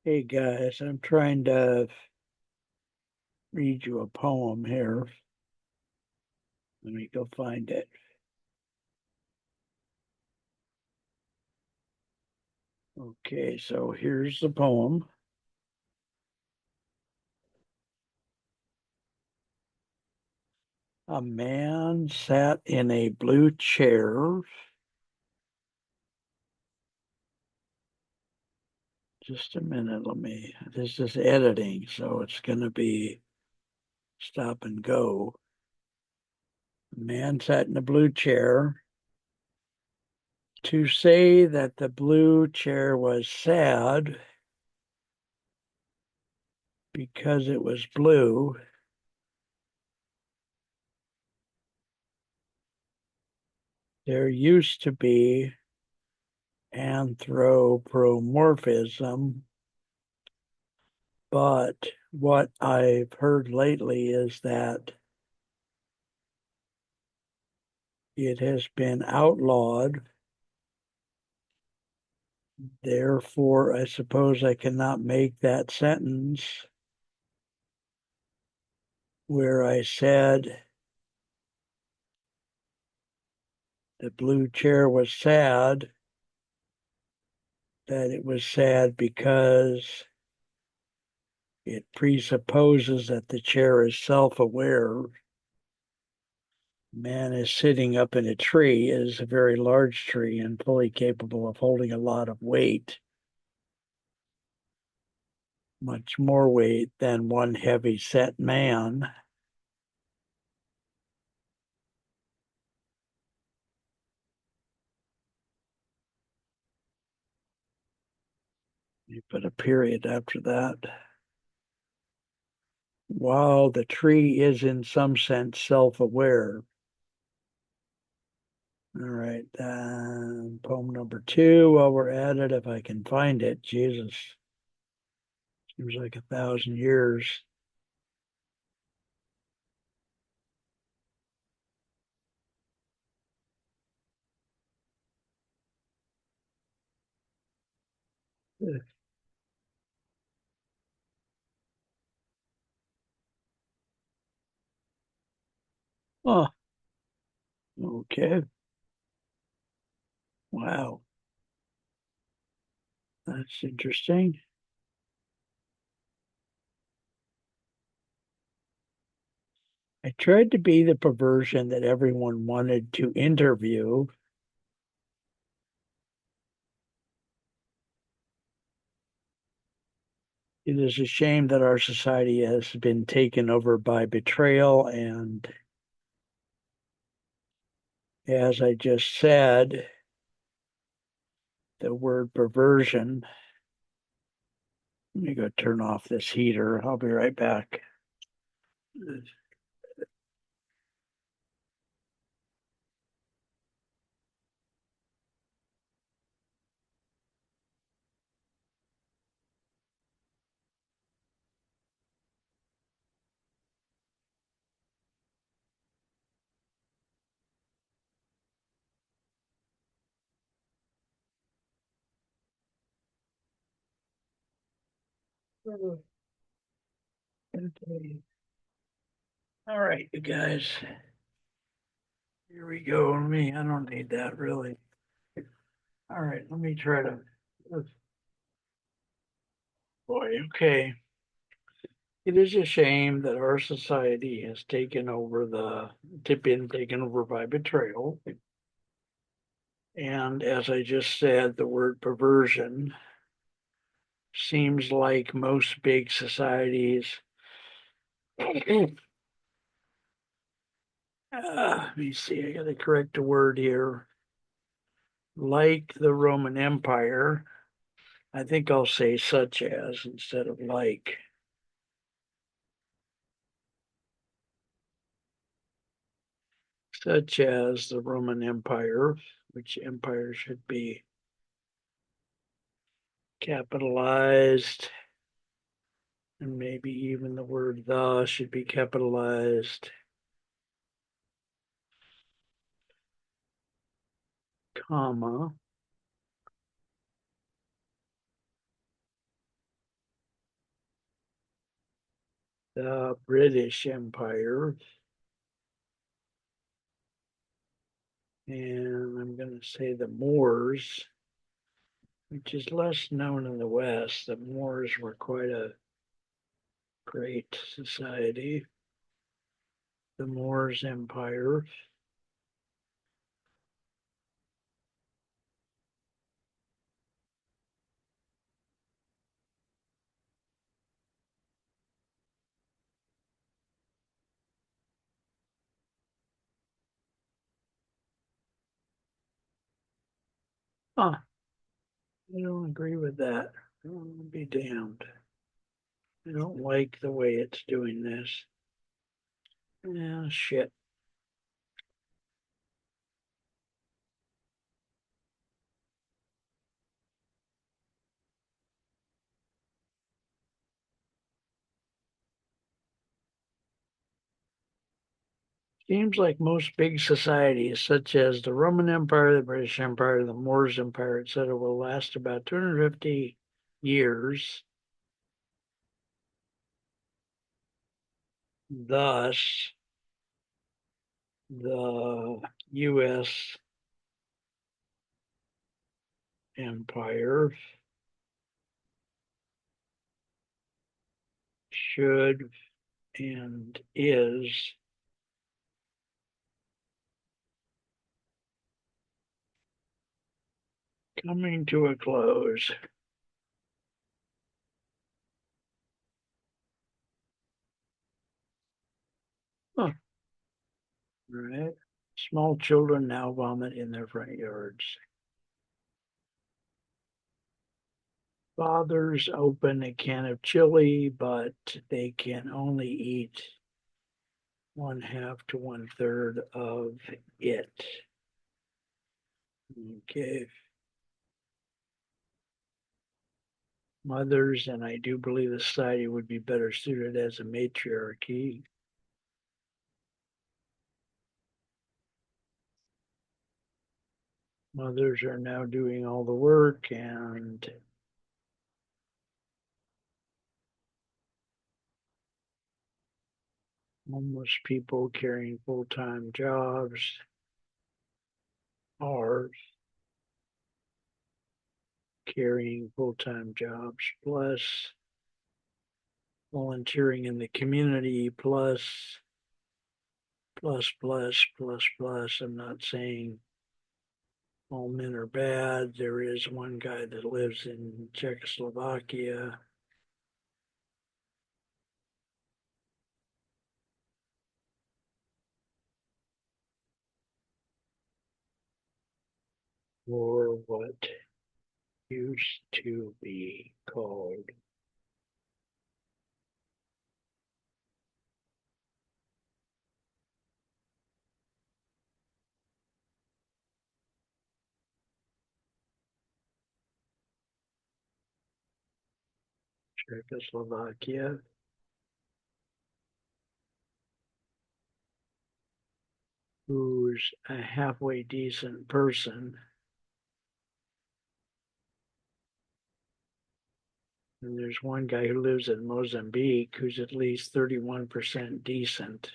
Hey guys, I'm trying to read you a poem here. Let me go find it. Okay, so here's the poem. A man sat in a blue chair. Just a minute, this is editing, so it's going to be stop and go. A man sat in a blue chair. To say that the blue chair was sad because it was blue, there used to be anthropomorphism, but what I've heard lately is that it has been outlawed. Therefore, I suppose I cannot make that sentence where I said the blue chair was sad, that it was sad because it presupposes that the chair is self aware. Man is sitting up in a tree, it is a very large tree and fully capable of holding a lot of weight, much more weight than one heavy set man. You put a period after that. While the tree is in some sense self aware. All right. Poem number two, while we're at it, if I can find it. Jesus, seems like 1,000 years. Oh, okay. Wow. That's interesting. I tried to be the perversion that everyone wanted to interview. It is a shame that our society has been taken over by betrayal. And as I just said, the word perversion. Let me go turn off this heater. I'll be right back. Okay. All right, you guys. Here we go. I don't need that really. All right, let me try to. Boy, okay. It is a shame that our society has been taken over by betrayal. And as I just said, the word perversion seems like most big societies. Let me see, I got to correct a word here. Like the Roman Empire, I think I'll say such as instead of like. Such as the Roman Empire, which empire should be capitalized, and maybe even the word the should be capitalized, comma. the British Empire, and I'm going to say the Moors, which is less known in the West. The Moors were quite a great society. The Moors Empire. Huh, I don't agree with that. I'll be damned. I don't like the way it's doing this. Yeah, shit. Seems like most big societies, such as the Roman Empire, the British Empire, the Moors Empire, etc., will last about 250 years. Thus, the U.S. empire should and is coming to a close. Huh. Right. Small children now vomit in their front yards. Fathers open a can of chili, but they can only eat one half to one third of it. Okay. Mothers, and I do believe the society would be better suited as a matriarchy. Mothers are now doing all the work, and homeless people carrying full-time jobs are carrying full-time jobs plus volunteering in the community plus. I'm not saying all men are bad. There is one guy that lives in Czechoslovakia. Or what used to be called Czechoslovakia, who's a halfway decent person. And there's one guy who lives in Mozambique who's at least 31% decent.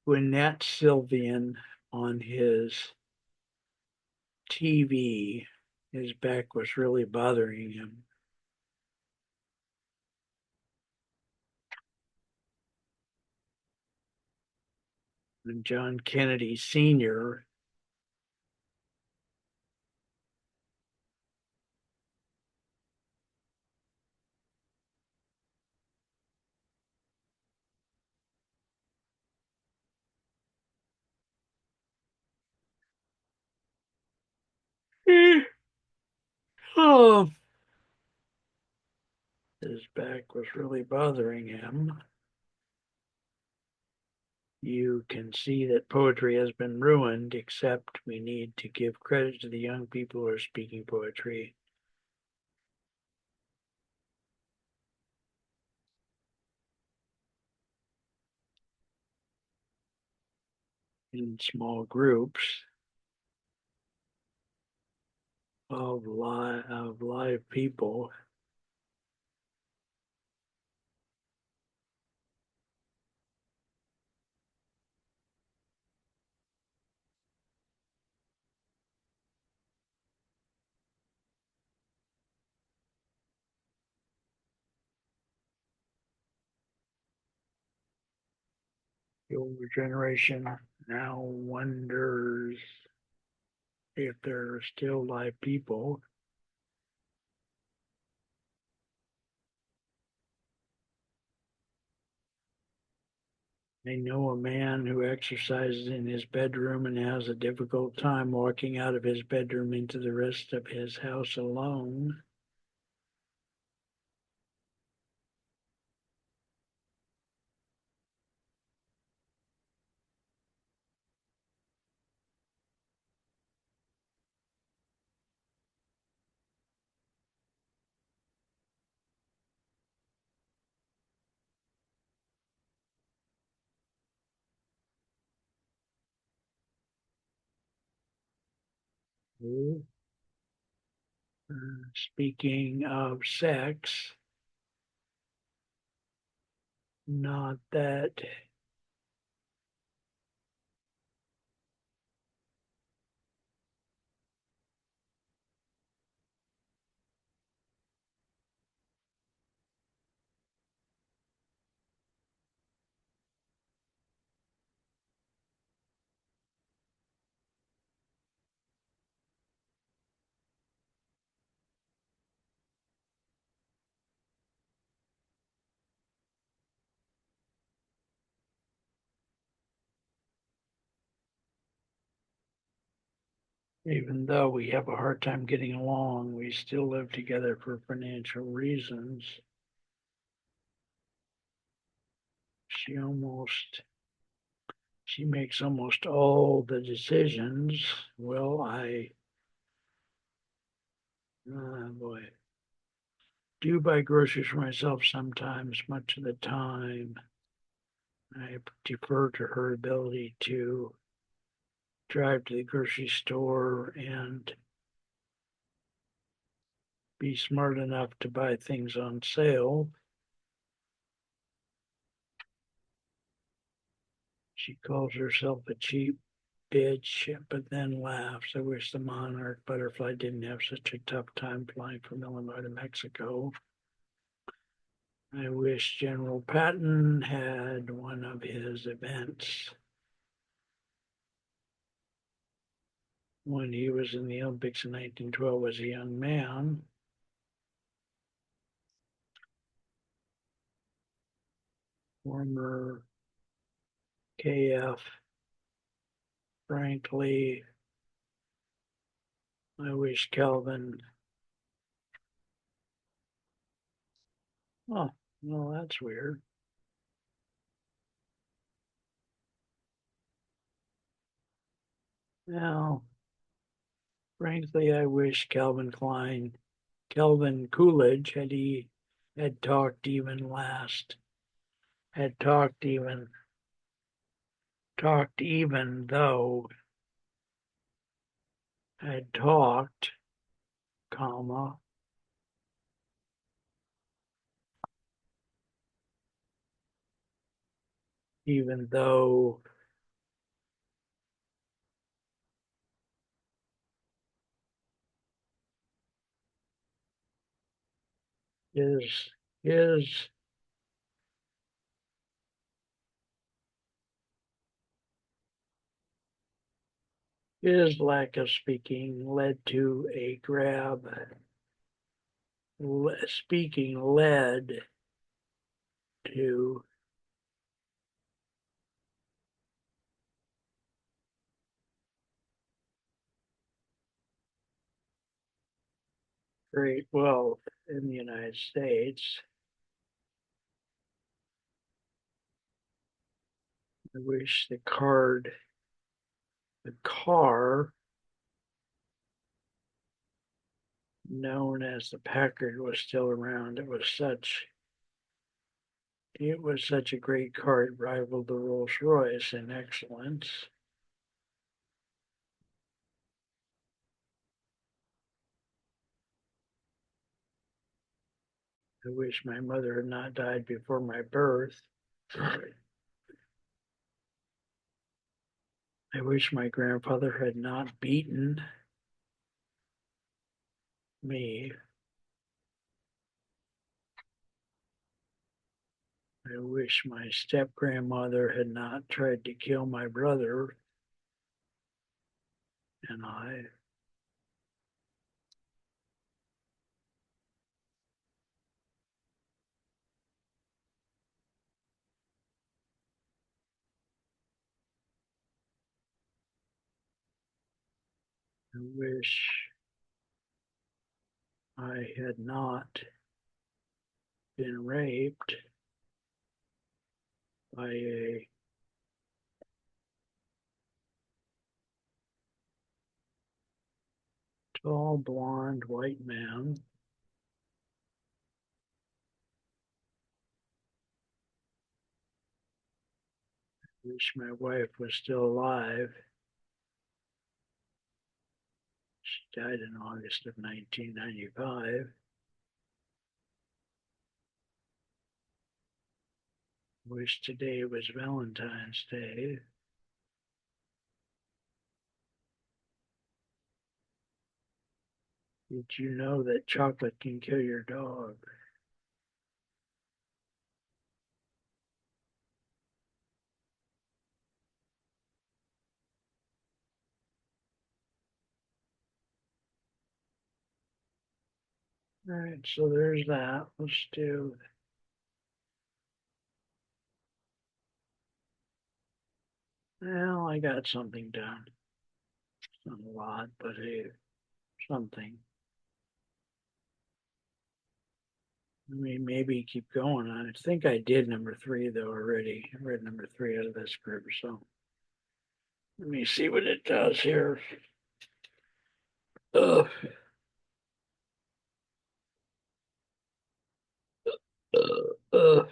Gwinnett Sylvian on his TV, his back was really bothering him. And John Kennedy Sr. Oh, his back was really bothering him. You can see that poetry has been ruined, except we need to give credit to the young people who are speaking poetry. In small groups. of live people. The older generation now wonders if there are still live people. They know a man who exercises in his bedroom and has a difficult time walking out of his bedroom into the rest of his house alone. Speaking of sex, not that even though we have a hard time getting along, we still live together for financial reasons. She almost she makes almost all the decisions. Well, boy, do buy groceries for myself sometimes, much of the time. I defer to her ability to drive to the grocery store and be smart enough to buy things on sale. She calls herself a cheap bitch, but then laughs. I wish the monarch butterfly didn't have such a tough time flying from Illinois to Mexico. I wish General Patton had one of his events when he was in the Olympics in 1912 as a young man. Former KF, frankly, I wish Calvin. Oh, well, that's weird. Now, frankly, I wish Calvin Coolidge, had talked even last, had talked even though, had talked, comma, even though his, his, his lack of speaking led to a grab. Speaking led to great wealth in the United States. I wish the car known as the Packard was still around. It was such a great car. It rivaled the Rolls Royce in excellence. I wish my mother had not died before my birth. I wish my grandfather had not beaten me. I wish my step grandmother had not tried to kill my brother and I. I wish I had not been raped by a tall, blonde, white man. I wish my wife was still alive. She died in August of 1995. I wish today was Valentine's Day. Did you know that chocolate can kill your dog? All right, so there's that. Let's do, well, I got something done. Not a lot, but hey, something. I mean, maybe keep going. I think I did number 3 though already. I read number 3 out of this group, so let me see what it does here. Ugh. Uh,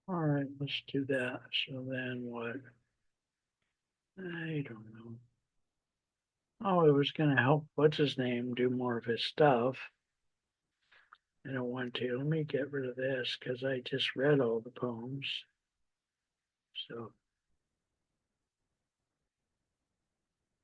all right, let's do that. So then what? I don't know. Oh, it was going to help, what's his name, do more of his stuff. I don't want to. Let me get rid of this because I just read all the poems. So